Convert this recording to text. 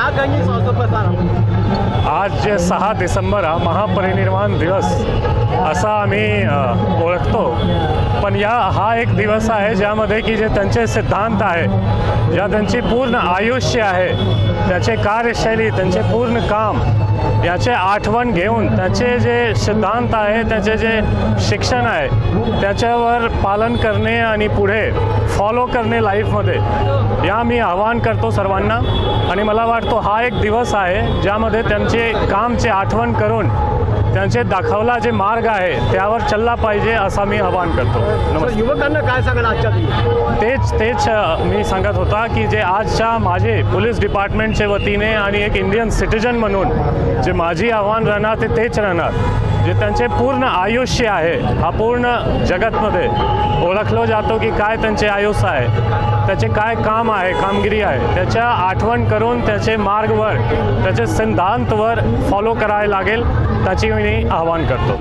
क्या कहेंगे इस अवसर पर सर? आज जे 6 डिसेंबर हा महापरिनिर्वाण दिवस असा आम्ही ओळखतो, पण हा एक दिवस आहे ज्यामध्ये की जे त्यांचे सिद्धांत आहे, ज्या त्यांची पूर्ण आयुष्य आहे, त्याचे कार्यशैली, त्यांचे पूर्ण काम याचे आठवण घेऊन त्याचे जे सिद्धांत आहे, त्याचे जे शिक्षण आहे त्याच्यावर पालन करणे आणि पुढे फॉलो करणे लाईफमध्ये, या मी आवाहन करतो सर्वांना। आणि मला वाटतो हा एक दिवस आहे ज्यामध्ये त्यांचे कामचे आठवण करून त्यांचे दाखवला जे मार्ग आहे त्यावर चालला पाहिजे असं मी आवाहन करतो। नमस्कार। युवकांना काय सांगाल आजच्या दिवशी? तेच मी सांगत होता की जे आजच्या माझे पोलीस डिपार्टमेंटच्या वतीने आणि एक इंडियन सिटीजन म्हणून जे माझी आव्हान राहणार तेच राहणार, जे त्यांचे पूर्ण आयुष्य आहे, हा पूर्ण जगतमध्ये ओळखलं जातो की काय त्यांचे आयुष्य आहे, त्याचे काय काम आहे, कामगिरी आहे, त्याच्या आठवण करून त्याचे मार्गवर, त्याचे सिद्धांतवर फॉलो करायला लागेल, त्याची मी आवाहन करतो।